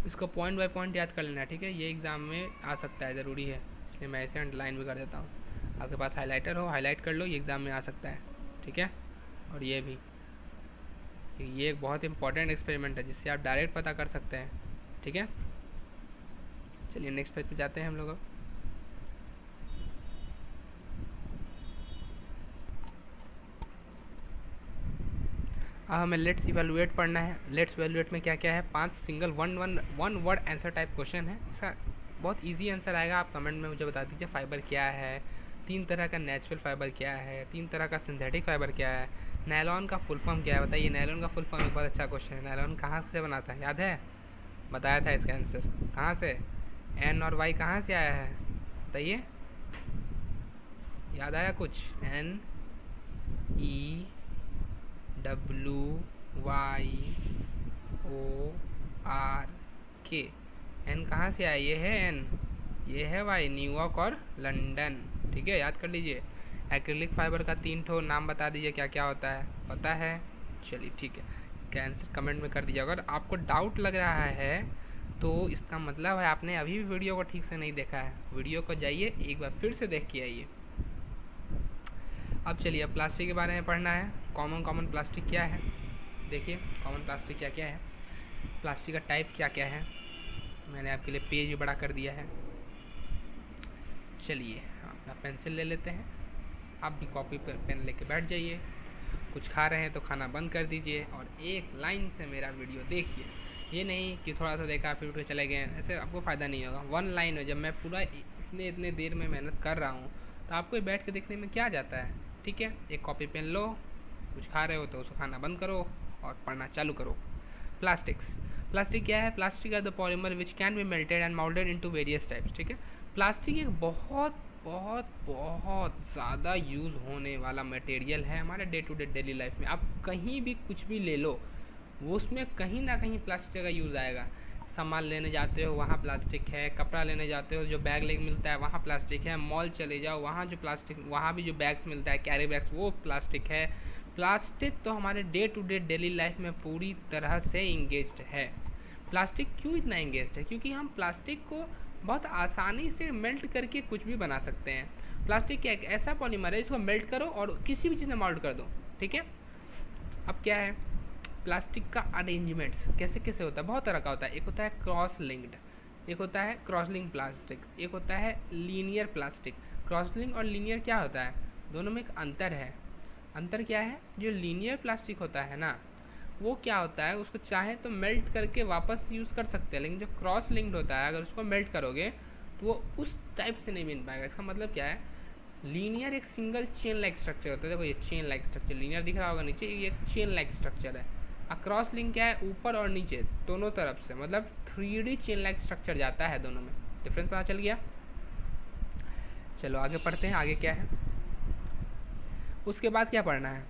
इसको पॉइंट बाय पॉइंट याद कर लेना। ठीक है, ये एग्ज़ाम में आ सकता है, ज़रूरी है, इसलिए मैं इसे अंडरलाइन भी कर देता हूँ। आपके पास हाइलाइटर हो, हाईलाइट कर लो, ये एग्ज़ाम में आ सकता है। ठीक है, और ये भी, ये एक बहुत इंपॉर्टेंट एक्सपेरिमेंट है जिससे आप डायरेक्ट पता कर सकते हैं। ठीक है, चलिए नेक्स्ट पेज पे जाते हैं हम लोग। अब हमें लेट्स इवेलुएट पढ़ना है। लेट्स इवेलुएट में क्या क्या है, 5 single one word answer type question है। इसका बहुत इजी आंसर आएगा, आप कमेंट में मुझे बता दीजिए। फाइबर क्या है, 3 तरह का नेचुरल फाइबर क्या है, 3 तरह का सिंथेटिक फाइबर क्या है, नायलॉन का फुल फॉर्म क्या है, बताइए। नायलॉन का फुल फॉर्म एक बहुत अच्छा क्वेश्चन है। नायलॉन कहाँ से बनाता है, याद है, बताया था इसका आंसर। कहाँ से, एन और वाई कहाँ से आया है, बताइए, याद आया कुछ। NEWY, ORK, एन कहाँ से आया, ये है एन, ये है वाई, न्यूयॉर्क और लंदन। ठीक है, याद कर लीजिए। एक्रिलिक फाइबर का 3 ठो नाम बता दीजिए क्या क्या होता है, पता है, चलिए ठीक है, इसका आंसर कमेंट में कर दीजिए। अगर आपको डाउट लग रहा है तो इसका मतलब है आपने अभी भी वीडियो को ठीक से नहीं देखा है। वीडियो को जाइए एक बार फिर से देख के आइए। अब चलिए, अब प्लास्टिक के बारे में पढ़ना है। कॉमन प्लास्टिक क्या है, देखिए कॉमन प्लास्टिक क्या क्या है, प्लास्टिक का टाइप क्या क्या है, मैंने आपके लिए पेज भी बड़ा कर दिया है। चलिए अपना पेंसिल ले लेते हैं, आप भी कॉपी पर पेन लेके बैठ जाइए। कुछ खा रहे हैं तो खाना बंद कर दीजिए और एक लाइन से मेरा वीडियो देखिए। ये नहीं कि थोड़ा सा देखा फिर उठ के चले गए, ऐसे आपको फ़ायदा नहीं होगा। 1 लाइन हो, जब मैं पूरा इतने देर में मेहनत कर रहा हूँ तो आपको बैठ के देखने में क्या जाता है। ठीक है, एक कॉपी पेन लो, कुछ खा रहे हो तो उसको खाना बंद करो और पढ़ना चालू करो। प्लास्टिक क्या है, plastic are the polymer which can be melted and moulded into various types. ठीक है, प्लास्टिक एक बहुत ज़्यादा यूज़ होने वाला मटेरियल है हमारे day to day daily life में। आप कहीं भी कुछ भी ले लो, वो उसमें कहीं ना कहीं प्लास्टिक का यूज़ आएगा। सामान लेने जाते हो वहाँ प्लास्टिक है, कपड़ा लेने जाते हो जो बैग लेके मिलता है वहाँ प्लास्टिक है, मॉल चले जाओ वहाँ जो प्लास्टिक, वहाँ भी जो बैग्स मिलता है, कैरी बैग्स, वो प्लास्टिक है। प्लास्टिक तो हमारे day to day daily life में पूरी तरह से इंगेज्ड है। प्लास्टिक क्यों इतना इंगेज्ड है, क्योंकि हम प्लास्टिक को बहुत आसानी से मेल्ट करके कुछ भी बना सकते हैं। प्लास्टिक क्या एक ऐसा पॉलीमर है जिसको मेल्ट करो और किसी भी चीज़ में मोल्ड कर दो, ठीक है। अब क्या है, प्लास्टिक का अरेंजमेंट्स कैसे कैसे होता है, बहुत तरह का होता है। एक होता है क्रॉस लिंक्ड, एक होता है क्रॉस लिंक प्लास्टिक, एक होता है लीनियर प्लास्टिक। क्रॉस लिंक और लीनियर क्या होता है, दोनों में एक अंतर है। अंतर क्या है, जो लीनियर प्लास्टिक होता है ना, वो क्या होता है, उसको चाहे तो मेल्ट करके वापस यूज़ कर सकते हैं, लेकिन जो क्रॉस लिंक्ड होता है अगर उसको मेल्ट करोगे तो वो उस टाइप से नहीं बन पाएगा। इसका मतलब क्या है, लीनियर एक सिंगल चेन लाइक स्ट्रक्चर होता है। देखो ये चेन लाइक स्ट्रक्चर लीनियर दिख रहा होगा नीचे, ये एक चेन लाइक स्ट्रक्चर है। और क्रॉस लिंक क्या है, ऊपर और नीचे दोनों तरफ से, मतलब 3D चेन लाइक स्ट्रक्चर जाता है। दोनों में डिफरेंस पता चल गया। चलो आगे पढ़ते हैं, आगे क्या है। उसके बाद क्या पढ़ना है,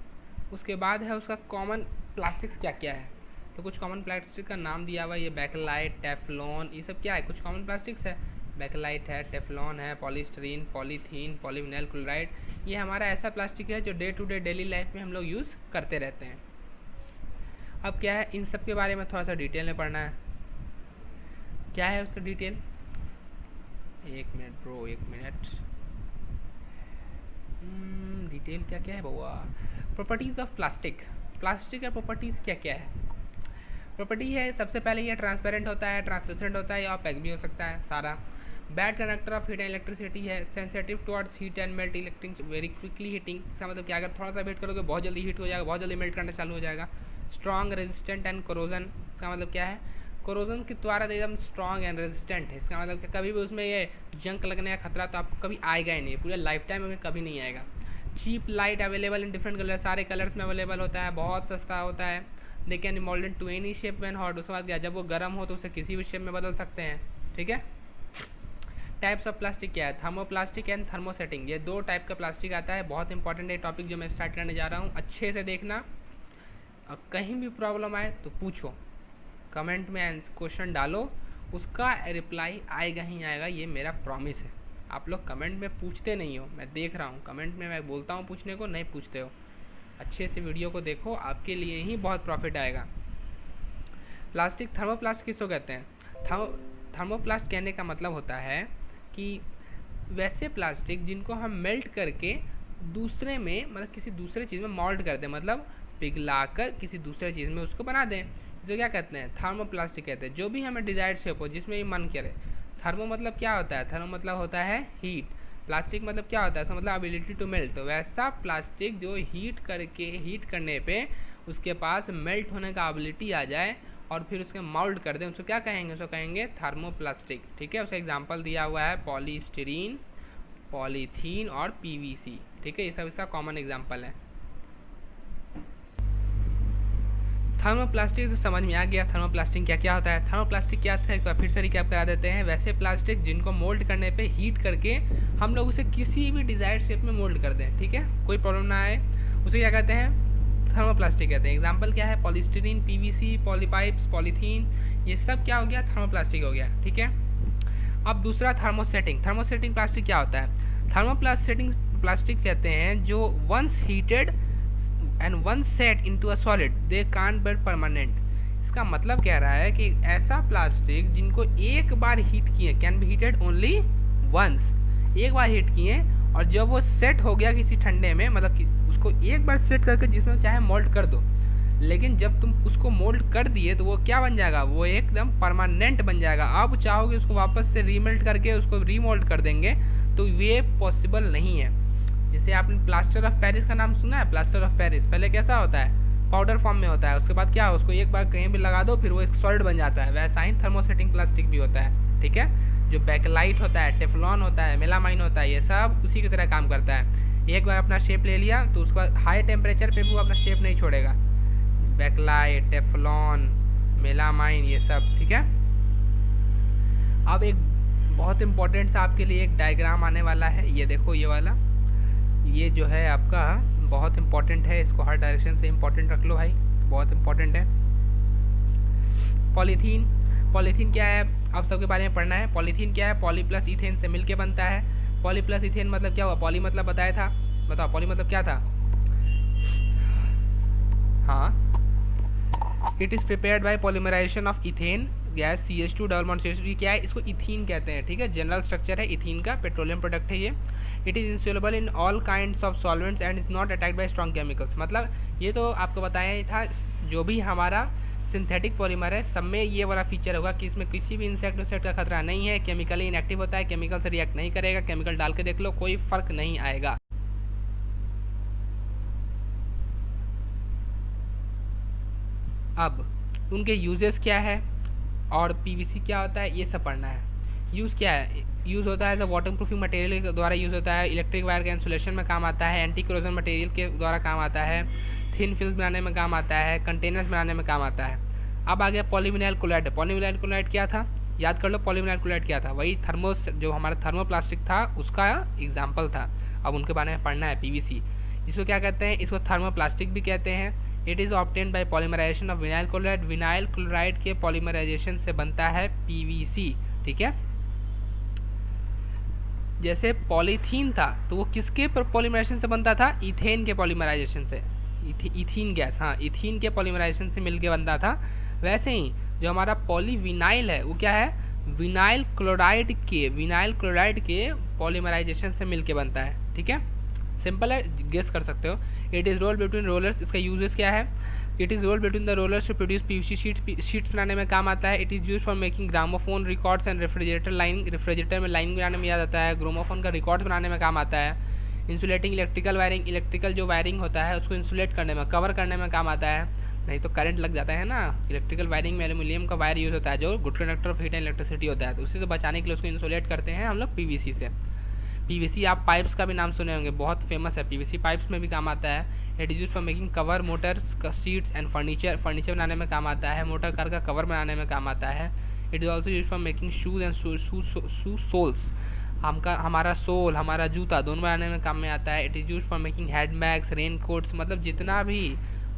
उसके बाद है उसका कॉमन प्लास्टिक्स क्या क्या है। तो कुछ कॉमन प्लास्टिक का नाम दिया हुआ है, ये बैकलाइट, टेफ्लॉन, ये सब क्या है, कुछ कॉमन प्लास्टिक्स है। बैकलाइट है, टेफ्लॉन है, पॉलीस्टीरीन, पॉलीथीन, पॉलीविनाइल क्लोराइड, ये हमारा ऐसा प्लास्टिक है जो day to day daily life में हम लोग यूज़ करते रहते हैं। अब क्या है, इन सब के बारे में थोड़ा सा डिटेल में पढ़ना है। क्या है उसका डिटेल, एक मिनट ब्रो, एक मिनट। डिटेल क्या क्या है बउआ। प्रॉपर्टीज़ ऑफ प्लास्टिक, प्लास्टिक का प्रॉपर्टीज़ क्या क्या है। प्रॉपर्टी है सबसे पहले ये ट्रांसपेरेंट होता है, ट्रांसलूसेंट होता है, या ऑपेक भी हो सकता है सारा। Bad conductor of heat and electricity है, sensitive towards heat and melt electric very quickly heating. इसका मतलब क्या, अगर थोड़ा सा वेट करोगे बहुत जल्दी हीट हो जाएगा, बहुत जल्दी मेल्ट करना चालू हो जाएगा। स्ट्रॉन्ग रेजिस्टेंट एंड कोरोजन, इसका मतलब क्या है, कोरोजन के द्वारा एकदम स्ट्रॉन्ग एंड रेजिस्टेंट है। इसका मतलब कि कभी भी उसमें ये जंक लगने का खतरा तो आपको कभी आएगा ही नहीं, पूरे लाइफ टाइम में कभी नहीं आएगा। Cheap light available in different colour, सारे कलर्स में अवेलेबल होता है, बहुत सस्ता होता है। They can be moulded to any shape when hot, उसके बाद क्या, जब वो गर्म हो तो उसे किसी भी शेप में बदल सकते हैं, ठीक है। टाइप्स ऑफ प्लास्टिक क्या है, थर्मोप्लास्टिक एंड थर्मोसेटिंग, ये दो टाइप का प्लास्टिक आता है। बहुत इंपॉर्टेंट है टॉपिक जो मैं स्टार्ट करने जा रहा हूँ, अच्छे से देखना। और कहीं भी प्रॉब्लम आए तो पूछो, कमेंट में क्वेश्चन डालो, उसका रिप्लाई आएगा ही आएगा, ये मेरा प्रॉमिस है। आप लोग कमेंट में पूछते नहीं हो, मैं देख रहा हूँ कमेंट में, मैं बोलता हूँ पूछने को, नहीं पूछते हो। अच्छे से वीडियो को देखो, आपके लिए ही बहुत प्रॉफिट आएगा। प्लास्टिक, थर्मोप्लास्ट किसको कहते हैं। थर्मोप्लास्ट कहने का मतलब होता है कि वैसे प्लास्टिक जिनको हम मेल्ट करके दूसरे में, मतलब किसी दूसरे चीज़ में मोल्ड कर दें, मतलब पिघलाकर किसी दूसरे चीज़ में उसको बना दें, जो क्या कहते हैं, थर्मोप्लास्टिक कहते हैं। जो भी हमें डिजायर्ड शेप हो, जिसमें भी मन करे। थर्मो मतलब क्या होता है, थर्मो मतलब होता है हीट, प्लास्टिक मतलब क्या होता है, इसका मतलब एबिलिटी टू मेल्ट। तो वैसा प्लास्टिक जो हीट करने पे उसके पास मेल्ट होने का एबिलिटी आ जाए और फिर उसके मोल्ड कर दें, उसको क्या कहेंगे, उसको कहेंगे थर्मोप्लास्टिक, ठीक है। उसका एग्जांपल दिया हुआ है पॉलीस्टीरीन, पॉलीथीन और पीवीसी, ठीक है, ये सब इसका कॉमन एग्जांपल है। थर्मोप्लास्टिक तो समझ में आ गया, थर्मोप्लास्टिक क्या क्या होता है। थर्मोप्लास्टिक क्या था, एक बार फिर से रिकैप करा देते हैं। वैसे प्लास्टिक जिनको मोल्ड करने पे हीट करके हम लोग उसे किसी भी डिजायर्ड शेप में मोल्ड कर दें, ठीक है, कोई प्रॉब्लम ना आए, उसे क्या कहते हैं, थर्मोप्लास्टिक कहते हैं। एग्जाम्पल क्या है, पॉलीस्टीरीन, पीवीसी, पॉलीपाइप्स, पॉलीथीन, ये सब क्या हो गया, थर्मोप्लास्टिक हो गया, ठीक है। अब दूसरा थर्मोसेटिंग, थर्मोसेटिंग प्लास्टिक क्या होता है। थर्मोप्लास्टिक प्लास्टिक कहते हैं जो once heated and one set into a solid they can't be permanent. इसका मतलब कह रहा है कि ऐसा प्लास्टिक जिनको एक बार हीट किए, can be heated only once, एक बार हीट किए और जब वो सेट हो गया किसी ठंडे में, मतलब कि उसको एक बार सेट करके जिसमें चाहे मोल्ड कर दो, लेकिन जब तुम उसको मोल्ड कर दिए तो वो क्या बन जाएगा, वो एकदम परमानेंट बन जाएगा। आप चाहोगे उसको वापस से रीमेल्ट करके उसको रीमोल्ड कर देंगे तो ये पॉसिबल नहीं है। जैसे आपने प्लास्टर ऑफ पेरिस का नाम सुना है, प्लास्टर ऑफ पेरिस पहले कैसा होता है, पाउडर फॉर्म में होता है, उसके बाद क्या, उसको एक बार कहीं भी लगा दो फिर वो एक सॉलिड बन जाता है। वैसा ही थर्मोसेटिंग प्लास्टिक भी होता है, ठीक है। जो बैकलाइट होता है, टेफ्लॉन होता है, मेलामाइन होता है, ये सब उसी की तरह काम करता है। एक बार अपना शेप ले लिया तो उसका हाई टेम्परेचर पे भी वो अपना शेप नहीं छोड़ेगा। बैकलाइट, टेफ्लॉन, मेलामाइन, ये सब, ठीक है। अब एक बहुत इंपॉर्टेंट सा आपके लिए एक डायग्राम आने वाला है, ये देखो, ये वाला, ये जो है आपका बहुत इंपॉर्टेंट है, इसको हर डायरेक्शन से इंपॉर्टेंट रख लो भाई, बहुत इंपॉर्टेंट है। पॉलीथीन, पॉलीथीन क्या है आप सबके बारे में पढ़ना है। पॉलीथीन क्या है, पॉली प्लस इथेन से मिलके बनता है। पॉली प्लस इथेन मतलब क्या हुआ, पॉली मतलब बताया था, बताओ पॉली मतलब क्या था। हाँ, it is prepared by polymerisation of ethene gas CH2 double bond CH2 क्या है, इसको इथीन कहते हैं, ठीक है। जनरल स्ट्रक्चर है इथीन का, पेट्रोलियम प्रोडक्ट है ये। It is insoluble in all kinds of solvents and is not attacked by strong chemicals. मतलब ये तो आपको बताया ही था, जो भी हमारा सिंथेटिक पॉलीमर है सब में ये वाला फीचर होगा कि इसमें किसी भी इंसेक्ट का खतरा नहीं है, केमिकली इनएक्टिव होता है, केमिकल से रिएक्ट नहीं करेगा, केमिकल डाल के देख लो कोई फर्क नहीं आएगा। अब उनके यूजेस क्या है और PVC क्या होता है ये सब पढ़ना है। यूज़ क्या है, यूज़ होता है as a waterproofing material के द्वारा यूज़ होता है, इलेक्ट्रिक वायर के इंसुलेशन में काम आता है, एंटी कोरोजन मटेरियल के द्वारा काम आता है, थिन फिल्म बनाने में काम आता है, कंटेनर्स बनाने में काम आता है। अब आ गया पॉलीविनाइल क्लोराइड। पॉलीविनाइल क्लोराइड क्या था, याद कर लो पॉलीविनाइल क्लोराइड क्या था, वही जो हमारा थर्मोप्लास्टिक था उसका एग्जाम्पल था। अब उनके बारे में पढ़ना है। PVC इसको क्या कहते हैं, इसको थर्मोप्लास्टिक भी कहते हैं। It is obtained by polymerisation of vinyl chloride. Vinyl chloride के पॉलीमराइजेशन से बनता है PVC, ठीक है। जैसे पॉलीथीन था तो वो किसके पॉलीमराइजेशन से बनता था, इथेन के पॉलीमराइजेशन से, इथीन गैस, हाँ इथीन के पॉलीमराइजेशन से मिलके बनता था। वैसे ही जो हमारा पॉलीविनाइल है वो क्या है, विनाइल क्लोराइड के पॉलीमराइजेशन से मिलके बनता है, ठीक है। सिंपल है, गेस कर सकते हो। It is roll between rollers, इसका यूजेस क्या है, it is roll between the rollers to produce PVC sheets बनाने में काम आता है। It is use for making gramophone records and refrigerator में लाइन बनाने में याद आता है। ग्रामोफोन का रिकॉर्ड्स बनाने में काम आता है। इंसुलेटिंग इलेक्ट्रिकल वायरिंग, इलेक्ट्रिकल जो वायरिंग होता है उसको इंसुलेट करने में, कवर करने में काम आता है, नहीं तो करंट लग जाता है ना। इलेक्ट्रिकल वायरिंग में एल्यूमिनियम का वायर यूज़ होता है जो good conductor of heat and electricity होता है, तो उसी से बचाने के लिए उसको इंसुलेट करते हैं हम लोग PVC से। PVC आप पाइप्स का भी नाम सुने होंगे, बहुत फेमस है PVC, पाइप्स में भी काम आता है। It is use for making cover Motors, seats and furniture बनाने में काम आता है। मोटर कार का कवर बनाने में काम आता है। It is also use for making shoes and shoe soles, हमारा सोल, हमारा जूता दोनों बनाने में काम में आता है। It is use for making handbags, raincoats, मतलब जितना भी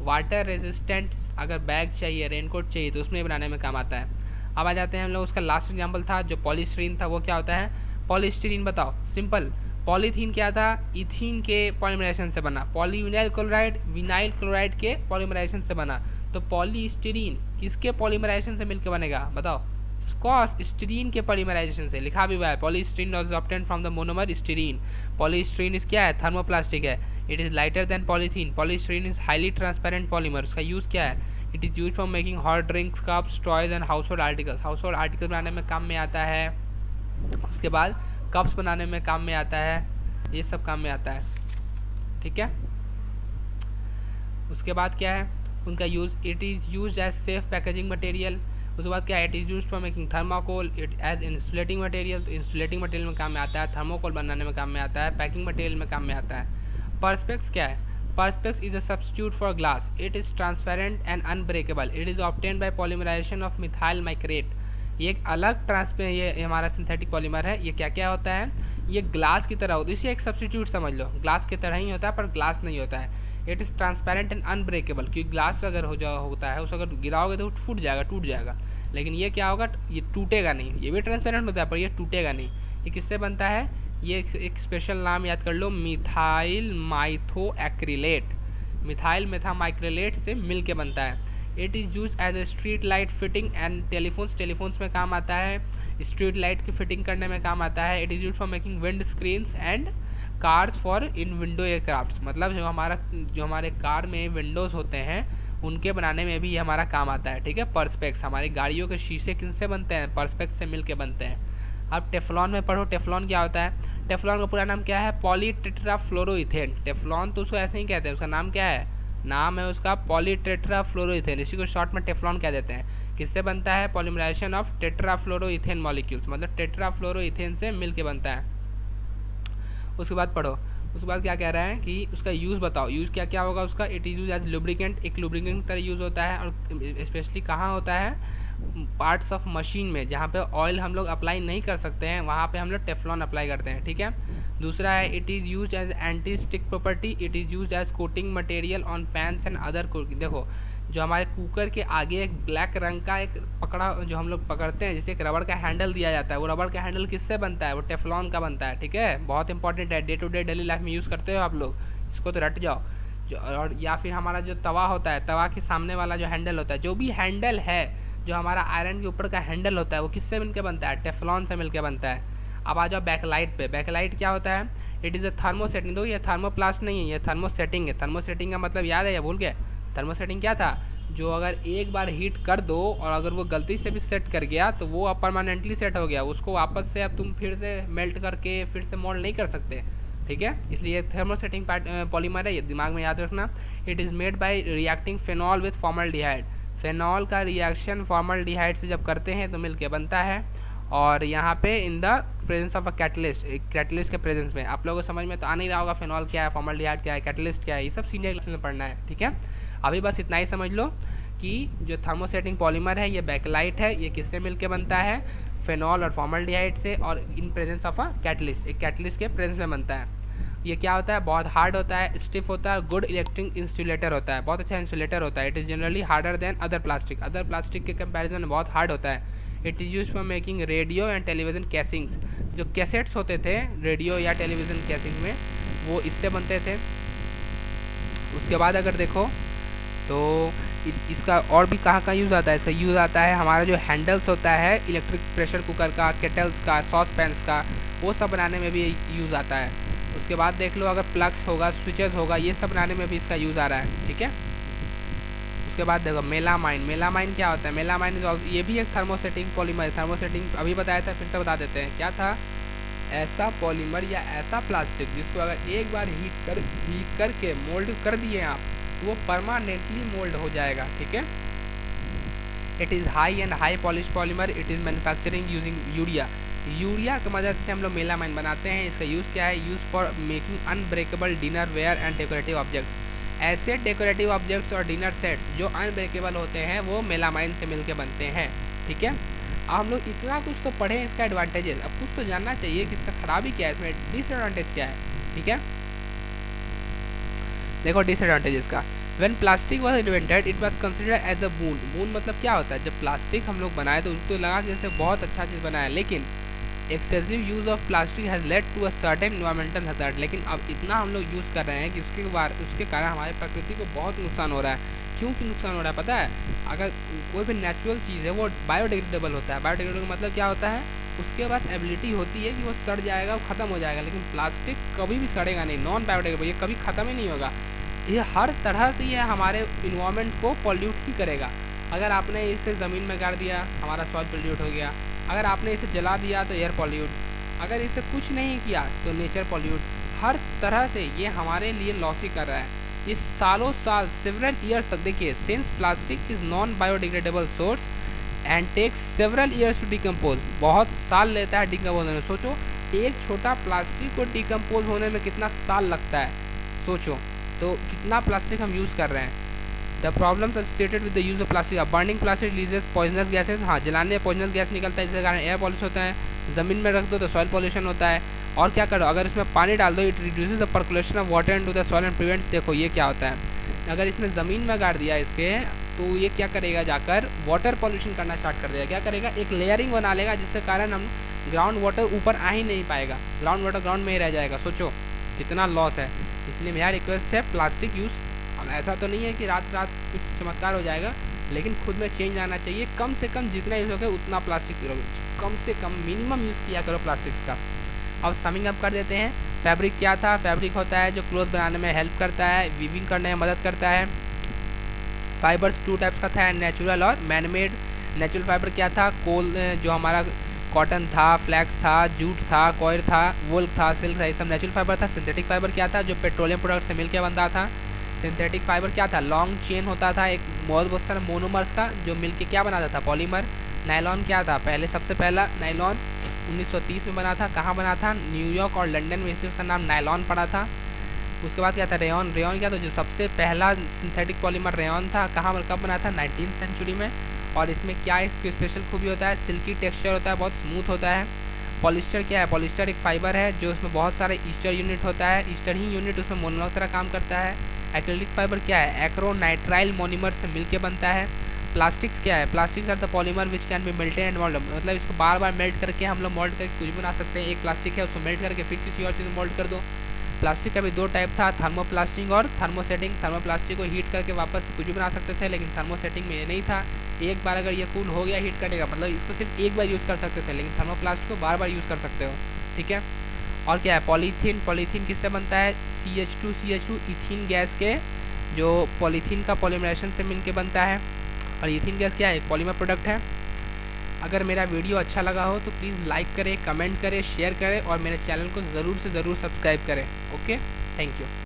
वाटर रेजिस्टेंट अगर बैग चाहिए, रेन कोट चाहिए तो उसमें बनाने में काम आता है। अब आ जाते हैं हम लोग, उसका लास्ट एग्जाम्पल था जो पॉलीस्टीरीन था, वो क्या होता है, पॉलीस्टीरीन बताओ, सिंपल। पॉलीथीन क्या था, इथीन के पॉलीमराइजेशन से बना। पॉलीविनाइल क्लोराइड विनाइल क्लोराइड के पॉलीमराइजेशन से बना। तो पॉलीस्टीरीन किसके पॉलीमराइजेशन से मिलकर बनेगा बताओ, स्टीरीन के पॉलीमराइजेशन से, लिखा भी हुआ है polystyrene was obtained from the monomer styrene. Polystyrene is क्या है, थर्मोप्लास्टिक है। It is lighter than polythene. Polystyrene is highly transparent polymer. उसका यूज़ क्या है, it is use for making hot drinks, cups, toys and household articles. Household article बनाने में काम में आता है। उसके बाद कप्स बनाने में काम में आता है, ये सब काम में आता है, ठीक है। उसके बाद क्या है उनका use, it is use as safe packaging material. उसके बाद क्या है, it is use for making thermocol, it as insulating material. तो इंसुलेटिंग मटेरियल में काम में आता है, थर्माकोल बनाने में काम में आता है, पैकिंग मटेरियल में काम में आता है। पर्सपेक्स क्या है, perspex is a substitute for glass. It is transparent and unbreakable. It is obtained by polymerization of methyl micrate. ये एक अलग ये हमारा सिंथेटिक पॉलीमर है। ये क्या क्या होता है, ये ग्लास की तरह होता है, इसे एक सब्सटीट्यूट समझ लो, ग्लास की तरह ही होता है पर ग्लास नहीं होता है। It is transparent and unbreakable, क्योंकि ग्लास अगर होता है उसे अगर गिराओगे तो फूट जाएगा, टूट जाएगा। लेकिन ये क्या होगा, ये टूटेगा नहीं। ये भी ट्रांसपेरेंट होता है पर ये टूटेगा नहीं। ये किससे बनता है, ये एक स्पेशल नाम याद कर लो, मिथाइल माइथोएक्रिलेट। मिथाइल मेथामाइक्रिलेट से मिल के बनता है। It is use as a street light fitting and telephones में काम आता है, स्ट्रीट लाइट की फिटिंग करने में काम आता है। It is use for making wind screens and cars for in window aircraft, मतलब जो हमारे कार में विंडोज़ होते हैं उनके बनाने में भी ये हमारा काम आता है, ठीक है। पर्सपेक्स, हमारी गाड़ियों के शीशे किनसे बनते हैं, पर्सपेक्स से मिल के बनते हैं। अब टेफ्लॉन में पढ़ो, टेफ्लॉन क्या होता है। टेफ्लॉन का पूरा नाम क्या है, पॉलीटेट्राफ्लोरोइथेन। टेफ्लॉन तो उसको ऐसे ही कहते हैं, उसका नाम क्या है, नाम है उसका पॉलीटेट्राफ्लोरोइथेन। इसी को शॉर्ट में टेफ्लॉन कह देते हैं। किससे बनता है, पॉलीमराइजेशन ऑफ टेट्राफ्लोरोइथेन मॉलिक्यूल्स, मतलब टेट्राफ्लोरोइथेन से मिल के बनता है। उसके बाद पढ़ो, उसके बाद क्या कह रहा है कि उसका यूज़ बताओ, यूज़ क्या क्या होगा उसका। It is use as lubricant, एक लुब्रिकेंट तरह यूज़ होता है, और स्पेशली कहाँ होता है, पार्ट्स ऑफ मशीन में, जहाँ पे ऑयल हम लोग अप्लाई नहीं कर सकते हैं वहाँ पे हम लोग टेफ्लॉन अप्लाई करते हैं, ठीक है। दूसरा है, it is use as anti stick property. It is use as coating material on pans and other cooking. देखो जो हमारे कुकर के आगे एक ब्लैक रंग का एक पकड़ा जो हम लोग पकड़ते हैं, जैसे एक रबड़ का हैंडल दिया जाता है, वो रबड़ का हैंडल किससे बनता है, वो टेफ्लॉन का बनता है, ठीक है। बहुत इंपॉर्टेंट है, day to day daily life में यूज़ करते हो आप लोग, इसको तो रट जाओ। और या फिर हमारा जो तवा होता है, तवा के सामने वाला जो हैंडल होता है, जो भी हैंडल है जो हमारा आयरन के ऊपर का हैंडल होता है वो किससे मिलकर बनता है, टेफ्लॉन से मिलकर बनता है। अब आ जाओ बैकलाइट पे। बैकलाइट क्या होता है, इट इज़ अ थर्मोसेटिंग। तो ये थर्मोप्लास्ट नहीं है, ये थर्मोसेटिंग है। थर्मोसेटिंग का मतलब याद है या भूल गए? थर्मोसेटिंग क्या था, जो अगर एक बार हीट कर दो और अगर वो गलती से भी सेट कर गया तो वो अब परमानेंटली सेट हो गया, उसको वापस से अब तुम फिर से मेल्ट करके फिर से मोल्ड नहीं कर सकते, ठीक है। इसलिए थर्मोसेटिंग पॉलीमर है, ये दिमाग में याद रखना। It is made by reacting phenol with formaldehyde. Phenol का रिएक्शन फॉर्मल्डिहाइड से जब करते हैं तो मिलके बनता है। और यहाँ पे in the presence of a catalyst, catalyst के प्रेजेंस में। आप लोगों को समझ में तो आ नहीं रहा होगा फेनॉल क्या है, फॉर्मल्डिहाइड क्या है, कैटलिस्ट क्या है, ये सब सीनियर क्लास में पढ़ना है, ठीक है। अभी बस इतना ही समझ लो कि जो थर्मोसेटिंग पॉलीमर है ये बैकलाइट है, ये किससे मिलके बनता है, फेनॉल और फॉर्मल्डिहाइड से, और in presence of a catalyst, एक कैटलिस्ट के प्रेजेंस में बनता है। ये क्या होता है, बहुत हार्ड होता है, स्टिफ होता है, गुड इलेक्ट्रिक इंसुलेटर होता है, बहुत अच्छा इंसुलेटर होता है। It is generally harder than other plastic, other plastic के कंपैरिजन में बहुत हार्ड होता है। It is use for making radio and television casings. जो कैसेट्स होते थे रेडियो या टेलीविज़न कैसिंग में, वो इससे बनते थे। उसके बाद अगर देखो तो इसका और भी कहाँ यूज़ आता है, इसका यूज़ आता है हमारा जो हैंडल्स होता है इलेक्ट्रिक प्रेशर कुकर का, केटल्स का, सॉस पैंस का, वो सब बनाने में भी यूज़ आता है। उसके बाद देख लो अगर प्लग्स होगा, स्विचेस होगा, ये सब बनाने में भी इसका यूज़ आ रहा है, ठीक है। उसके बाद देखो मेलामाइन। मेलामाइन क्या होता है, मेलामाइन ये भी एक थर्मोसेटिंग पॉलीमर। थर्मोसेटिंग अभी बताया था, फिर से बता देते हैं क्या था। ऐसा पॉलीमर या ऐसा प्लास्टिक जिसको अगर एक बार हीट करके मोल्ड कर दिए आप तो वो परमानेंटली मोल्ड हो जाएगा, ठीक है। It is high and high polish polymer. It is manufacturing using urea. Urea की मदद से हम लोग मेलामाइन बनाते हैं। इसका यूज़ क्या है, use for making unbreakable dinner ware and decorative objects. ऐसे डेकोरेटिव ऑब्जेक्ट्स और डिनर सेट्स जो अनब्रेकेबल होते हैं वो मेलामाइन से मिलके बनते हैं, ठीक है। अब हम लोग इतना कुछ तो पढ़े इसका एडवांटेजेस, अब कुछ तो जानना चाहिए कि इसका खराबी क्या है, इसमें डिसएडवांटेज क्या है, ठीक है। देखो डिसएडवांटेजेस का, when plastic was invented it was considered as a boon. Boon मतलब क्या होता है, जब प्लास्टिक हम लोग बनाए तो उसको लगा जैसे बहुत अच्छा चीज़ बनाया, लेकिन excessive use of plastic has led to a certain environmental hazard. लेकिन अब इतना हम लोग यूज़ कर रहे हैं कि उसके कारण हमारे प्रकृति को बहुत नुकसान हो रहा है। क्यों कि नुकसान हो रहा है पता है, अगर कोई भी नेचुरल चीज़ है वो बायोडिग्रेडेबल होता है। बायोडिग्रेडेबल मतलब क्या होता है, उसके पास एबिलिटी होती है कि वो सड़ जाएगा, वो ख़त्म हो जाएगा। लेकिन प्लास्टिक कभी भी सड़ेगा नहीं, नॉन बायोडिग्रेडेबल, ये कभी ख़त्म ही नहीं होगा। ये हर तरह से ये हमारे इन्वायरमेंट को पॉल्यूट ही करेगा। अगर आपने इसे ज़मीन में गाड़ दिया, हमारा सॉइल पॉल्यूट हो गया। अगर आपने इसे जला दिया तो एयर पॉल्यूट। अगर इसे कुछ नहीं किया तो नेचर पॉल्यूट। हर तरह से ये हमारे लिए लॉस ही कर रहा है। ये सालों साल सेवरल ईयर्स तक, देखिए, since plastic is non biodegradable source and takes several years to decompose. बहुत साल लेता है डिकम्पोज होने में। सोचो एक छोटा प्लास्टिक को डिकम्पोज होने में कितना साल लगता है, सोचो तो कितना प्लास्टिक हम यूज़ कर रहे हैं। The problems associated with the use of plastic, burning plastic releases poisonous gases. हाँ, जलाने में पॉइजनस गैस निकलता है, जिसके कारण एयर पॉल्यूशन होता है। ज़मीन में रख दो तो सॉइल पॉल्यूशन होता है। और क्या करो, अगर इसमें पानी डाल दो, it reduces the percolation of water into the soil and prevents. देखो ये क्या होता है, अगर इसमें ज़मीन में गाड़ दिया इसके तो ये क्या करेगा, जाकर वाटर पॉल्यूशन करना स्टार्ट कर देगा। क्या करेगा, एक लेयरिंग बना लेगा जिसके कारण हम ग्राउंड वाटर ऊपर आ ही नहीं पाएगा, ग्राउंड वाटर ग्राउंड में ही रह जाएगा। सोचो कितना लॉस है। इसलिए मेरा रिक्वेस्ट है प्लास्टिक यूज़, ऐसा तो नहीं है कि रात रात कुछ चमत्कार हो जाएगा, लेकिन खुद में चेंज आना चाहिए। कम से कम जितना यूज़ हो सके उतना प्लास्टिक कम से कम मिनिमम यूज़ किया करो प्लास्टिक का। अब समिंग अप कर देते हैं। फैब्रिक क्या था, फैब्रिक होता है जो क्लोथ बनाने में हेल्प करता है, वीविंग करने में मदद करता है। फाइबर्स टू टाइप्स का था, नेचुरल और मैनमेड। नेचुरल फाइबर क्या था, कोल जो हमारा कॉटन था, फ्लैक्स था, जूट था, कॉयर था, वोल था, सिल्क था, ये सब नेचुरल फाइबर था। सिंथेटिक फाइबर क्या था, जो पेट्रोलियम प्रोडक्ट से मिलकर बनता था। सिंथेटिक फाइबर क्या था, लॉन्ग चेन होता था, एक बहुत सारा मोनोमर्स का जो मिलके क्या बनाता था, पॉलीमर। नायलॉन क्या था, पहले सबसे पहला नायलॉन 1930 में बना था। कहाँ बना था, न्यूयॉर्क और लंदन में, इसलिए उसका नाम नायलॉन पड़ा था। उसके बाद क्या था, रेयॉन। रेयॉन क्या था, जो सबसे पहला सिंथेटिक पॉलीमर रेयॉन था। कहाँ कब बना था, 19th सेंचुरी में। और इसमें क्या एक स्पेशल खूबी होता है, सिल्की टेक्सचर होता है, बहुत स्मूथ होता है। पॉलिस्टर क्या है, पॉलिस्टर एक फाइबर है जो इसमें बहुत सारे ईस्टर यूनिट होता है। ईस्टर ही यूनिट उसमें मोनोमर की तरह काम करता है। एक्रिलिक फाइबर क्या है, एक्रोनाइट्राइल मोनोमर से मिलके बनता है। प्लास्टिक्स क्या है, plastics are the polymer which can be melted and mould. मतलब इसको बार बार मेल्ट करके हम लोग मोल्ड करके कुछ बना सकते हैं। एक प्लास्टिक है उसको मेल्ट करके फिर किसी और चीज़ में मोल्ड कर दो। प्लास्टिक का भी दो टाइप था, थर्मोप्लास्टिक और थर्मोसेटिंग। थर्मोप्लास्टिक को हीट करके वापस कुछ भी बना सकते थे, लेकिन थर्मोसेटिंग में ये नहीं था। एक बार अगर ये कूल हो गया हीट करने का मतलब इसको सिर्फ एक बार यूज़ कर सकते थे, लेकिन थर्मोप्लास्ट को बार बार यूज़ कर सकते हो। ठीक है। और क्या है पॉलीथीन, पॉलीथीन किससे बनता है? CH2 इथीन गैस के जो पॉलीथीन का पॉलीमराइजेशन से मिलके बनता है। और इथीन गैस क्या है? पॉलीमर प्रोडक्ट है। अगर मेरा वीडियो अच्छा लगा हो तो प्लीज़ लाइक करें, कमेंट करें, शेयर करें और मेरे चैनल को ज़रूर से ज़रूर सब्सक्राइब करें। Okay, thank you.